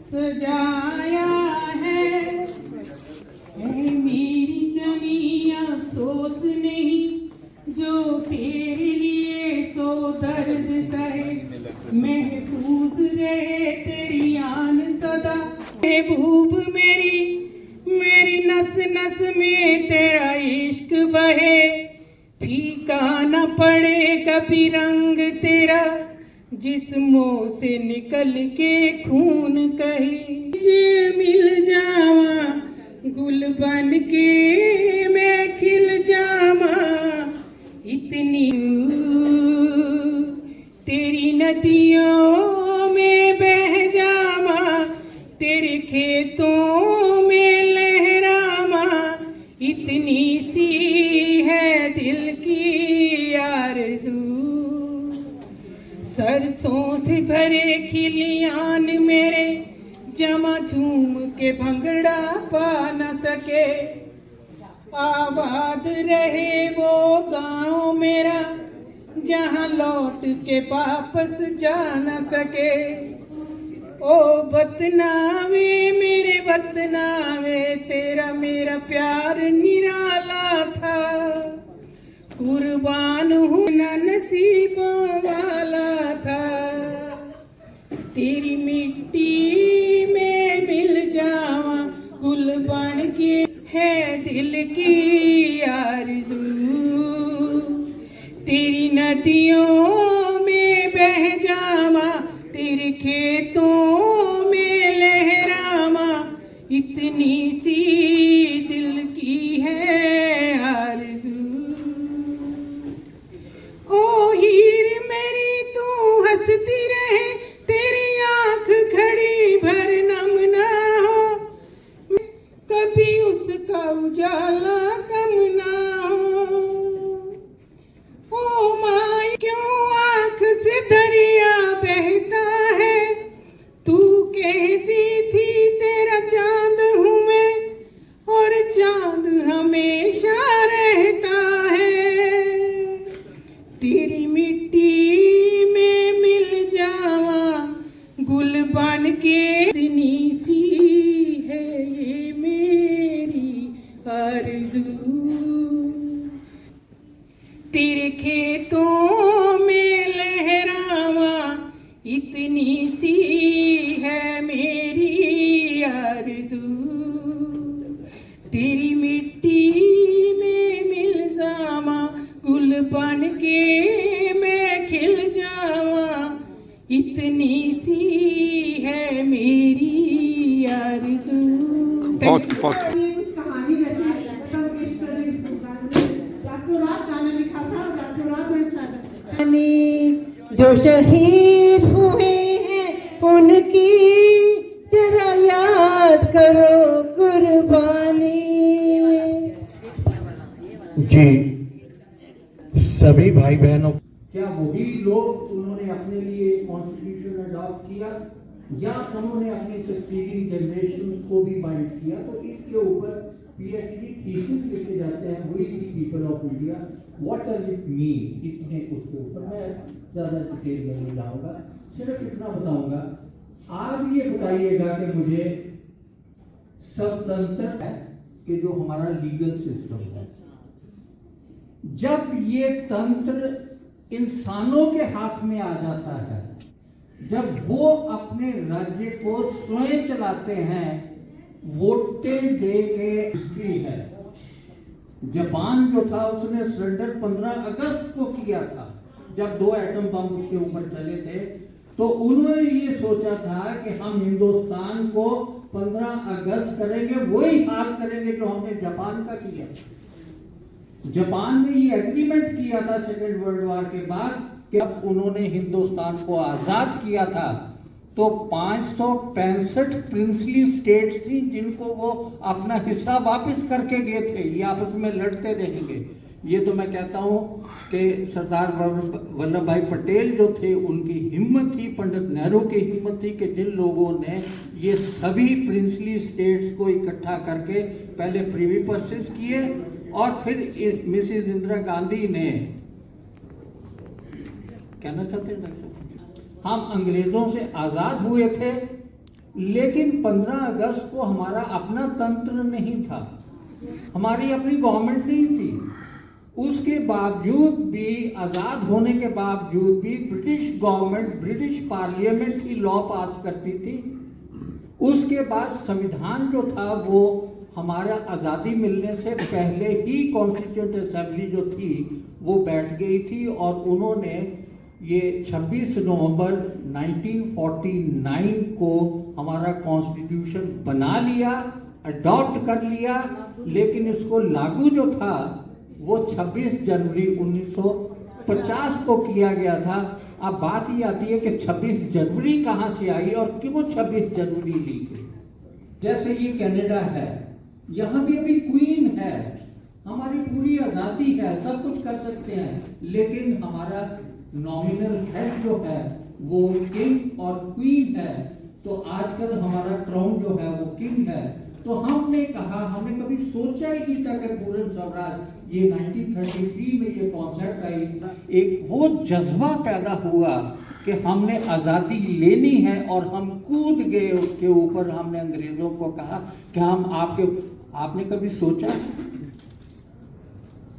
सजाया है मेरी जमी अफसोस नहीं जो तेरे लिए सो दर्द सहे महफूज रहे तेरी आन सदा महबूब मेरी मेरी नस नस में तेरा इश्क बहे फीका न पड़े कभी रंग तेरा जिस्मों से निकल के खून कहीं जे मिल जावा गुल बन के मैं खिल जावा इतनी तेरी नदियों में बह जावा तेरे खेतों में लहरावा इतनी सी है दिल की आरज़ू सरसों से भरे खिलियान मेरे जमा झूम के भंगड़ा पा न सके आबाद रहे वो गांव मेरा जहां लौट के वापस जा न सके ओ वतनावे मेरे वतनावे तेरा मेरा प्यार निराला था कुर्बान हूँ न नसीबों वाला था तेरी मिट्टी में मिल जावा गुल बन के है दिल की आरज़ू तेरी नदियों में बह जावा तेरे खेतों में लहरावा इतनी सी दिल की है आरज़ू ओ हीर मेरी तू हंसती रहे तेरी आंख घड़ी भर नम ना हो कभी उसका उजाला कम ना हो ओ माई क्यों आंख से दरिया बहता है तू कहती थी तेरा चांद हूँ मैं और चांद हमेशा रहता है तेरी मिट्टी में मिल जावा गुल बन के इतनी सी है ये मेरी आरज़ू तेरे खेतों में लहरावा इतनी सी है मेरी आरज़ू तेरी मिट्टी में मिल जावा गुल बन के मैं खिल जावा इतनी सी है मेरी आरज़ू बहुत कुछ कहानी वैसे रातों रात गाना लिखा था और रातों रात जो शहीद हुए हैं उनकी जरा याद करो कुर्बानी जी सभी भाई बहनों क्या वही लोग उन्होंने अपने लिए कॉन्स्टिट्यूशन अडॉप्ट किया या उन्होंने अपने सक्सीडिंग जनरेशन को भी बाइंड किया तो इसके ऊपर पीएचडी थीसिस लिखे जाते हैं we the people of India what does it mean इतने उसके ऊपर मैं ज़्यादा डिटेल में नहीं जाऊंगा सिर्फ इतना बताऊंगा आप ये बताइएगा कि मुझे स्वतंत्र है कि जो हमारा लीगल सिस्टम है जब ये तंत्र इंसानों के हाथ में आ जाता है जब वो अपने राज्य को स्वयं चलाते हैं वोटें दे के हिस्ट्री है जापान जो था उसने सरेंडर 15 अगस्त को किया था जब 2 एटम बम उसके ऊपर चले थे तो उन्होंने ये सोचा था कि हम हिंदुस्तान को 15 अगस्त करेंगे वही हाल करेंगे जो हमने जापान का किया जापान ने ये एग्रीमेंट किया था सेकेंड वर्ल्ड वॉर के बाद कि अब उन्होंने हिंदुस्तान को आजाद किया था तो 565 प्रिंसली स्टेट्स थी जिनको वो अपना हिस्सा वापस करके गए थे ये आपस में लड़ते रहेंगे ये तो मैं कहता हूँ कि सरदार वल्लभ भाई पटेल जो थे उनकी हिम्मत थी पंडित नेहरू की हिम्मत थी कि जिन लोगों ने ये सभी प्रिंसली स्टेट्स को इकट्ठा करके पहले प्रिवी पर्सेस किए और फिर मिसेस इंदिरा गांधी ने कहना चाहते हैं हम अंग्रेजों से आज़ाद हुए थे लेकिन 15 अगस्त को हमारा अपना तंत्र नहीं था, हमारी अपनी गवर्नमेंट नहीं थी। उसके बावजूद भी, आज़ाद होने के बावजूद भी ब्रिटिश गवर्नमेंट, ब्रिटिश पार्लियामेंट ही लॉ पास करती थी। उसके बाद संविधान जो था वो हमारा आज़ादी मिलने से पहले ही कॉन्स्टिट्यूंट असेंबली जो थी वो बैठ गई थी और उन्होंने ये 26 नवंबर 1949 को हमारा कॉन्स्टिट्यूशन बना लिया, अडॉप्ट कर लिया, लेकिन इसको लागू जो था वो 26 जनवरी 1950 को किया गया था। अब बात ये आती है कि 26 जनवरी कहाँ से आई और क्यों 26 जनवरी ली गई। जैसे ये कनाडा है, यहाँ भी अभी क्वीन है, हमारी पूरी आज़ादी है, सब कुछ कर सकते हैं, लेकिन हमारा नॉमिनल हेड जो है वो किंग और क्वीन है। तो आजकल हमारा क्राउन जो है वो किंग है। तो हमने कहा, हमने कभी सोचा ही नहीं था कि पूर्ण स्वराज, ये 1933 में ये कॉन्सेप्ट आई, एक वो जज्बा पैदा हुआ कि हमने आज़ादी लेनी है और हम कूद गए उसके ऊपर। हमने अंग्रेज़ों को कहा कि हम आपने कभी सोचा?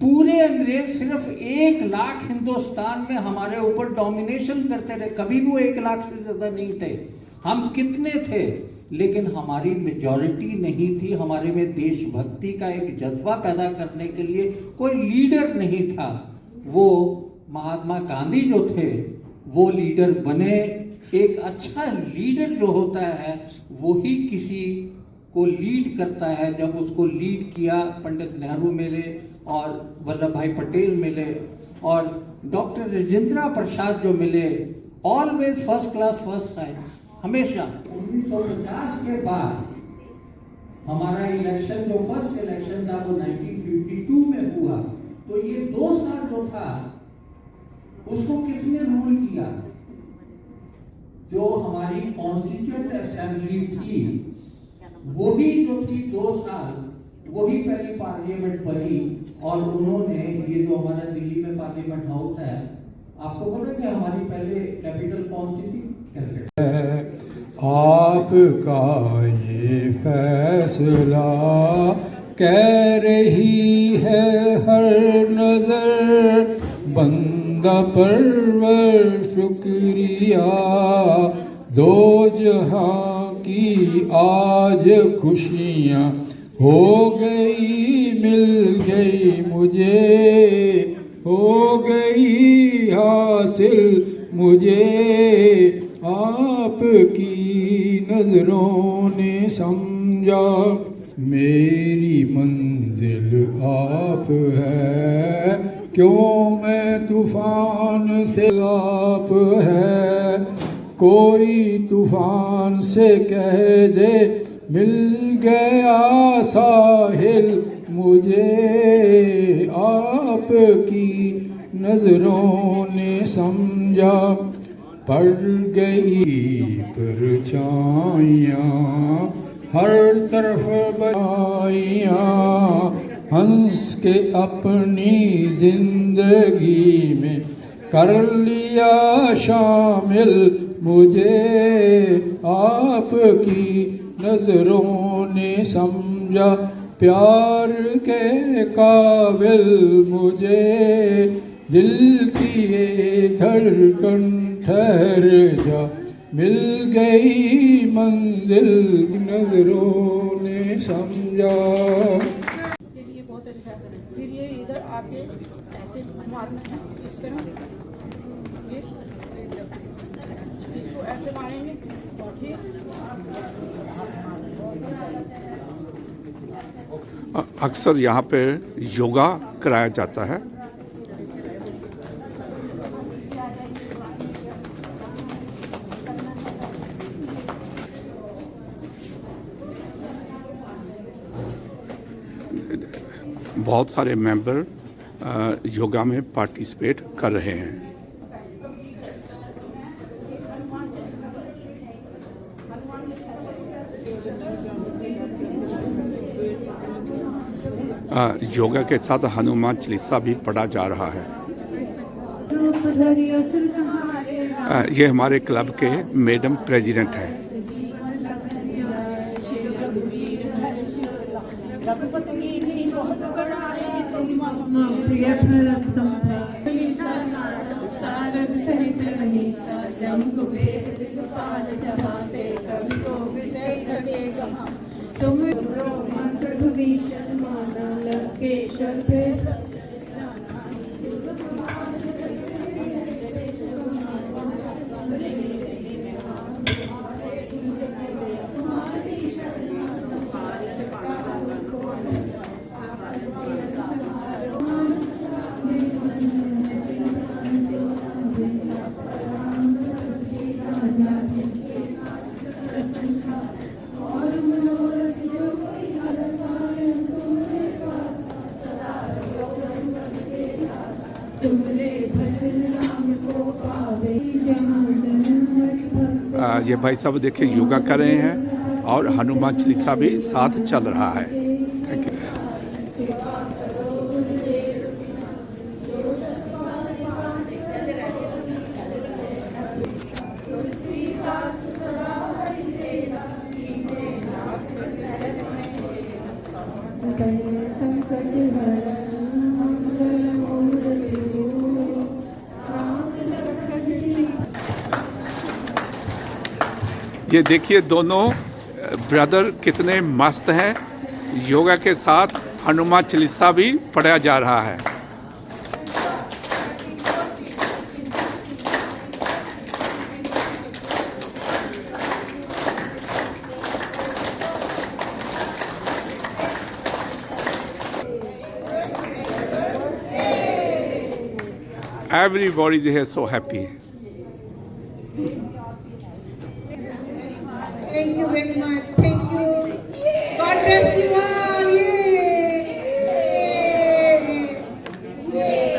पूरे अंग्रेज सिर्फ 1 लाख हिंदुस्तान में हमारे ऊपर डोमिनेशन करते रहे, कभी वो 1 लाख से ज्यादा नहीं थे। हम कितने थे, लेकिन हमारी मेजॉरिटी नहीं थी। हमारे में देशभक्ति का एक जज्बा पैदा करने के लिए कोई लीडर नहीं था। वो महात्मा गांधी जो थे वो लीडर बने। एक अच्छा लीडर जो होता है वो ही किसी को लीड करता है। जब उसको लीड किया, पंडित नेहरू मिले और वल्लभ भाई पटेल मिले और डॉक्टर राजेंद्र प्रसाद जो मिले, always first class first time, हमेशा। 1950 के बाद हमारा इलेक्शन, जो फर्स्ट इलेक्शन था वो 1952 में हुआ। तो ये 2 साल जो था उसको किसने रूल किया? जो हमारी कॉन्स्टिट्यूएंट असेंबली थी वही जो थी 2 साल, वही पहली पार्लियामेंट बनी। और उन्होंने ये जो हमारा दिल्ली में पार्लियामेंट हाउस है, आपको पता है कि हमारी पहले कैपिटल कौन सी थी? कैलकाटा। आपका ये फैसला कह रही है हर नजर, बंदा परवर शुक्रिया, दो जहां की आज खुशियां हो गई, मिल गई मुझे, हो गई हासिल मुझे, आपकी नजरों ने समझा मेरी मंजिल आप है, क्यों मैं तूफान से आप है, कोई तूफान से कह दे मिल गया साहिल मुझे, आपकी नजरों ने समझा, पड़ गई परछाइयाँ हर तरफ बचाइयाँ, हंस के अपनी जिंदगी में कर लिया शामिल मुझे, आपकी नजरों ने समझा प्यार के काबिल मुझे, दिल की ये धड़कन ठहर जा, मिल गई मंजिल नजरों ने समझा। ये बहुत अच्छा है। फिर ये इधर आके ऐसे मारना है, इस तरह ये इसको ऐसे मारेंगे और फिर अक्सर यहाँ पे योगा कराया जाता है। बहुत सारे मेंबर योगा में पार्टिसिपेट कर रहे हैं। योगा के साथ हनुमान चालीसा भी पढ़ा जा रहा है। ये हमारे क्लब के मैडम प्रेसिडेंट हैं। प्रिय भरत सारद सहित मनीषा जम कुबेर दिगपाल जमाते कवि गोविंद सके गमा तुम मंत्र भीषण माना लंकेश्वर पे ये भाई साहब देखिए योगा कर रहे हैं और हनुमान चालीसा भी साथ चल रहा है। Thank you. ये देखिए दोनों ब्रदर कितने मस्त हैं। योगा के साथ हनुमान चालीसा भी पढ़ा जा रहा है। Everybody is here so happy. Thank you very much. Thank you. God bless you all. Yay! Yay! Yay!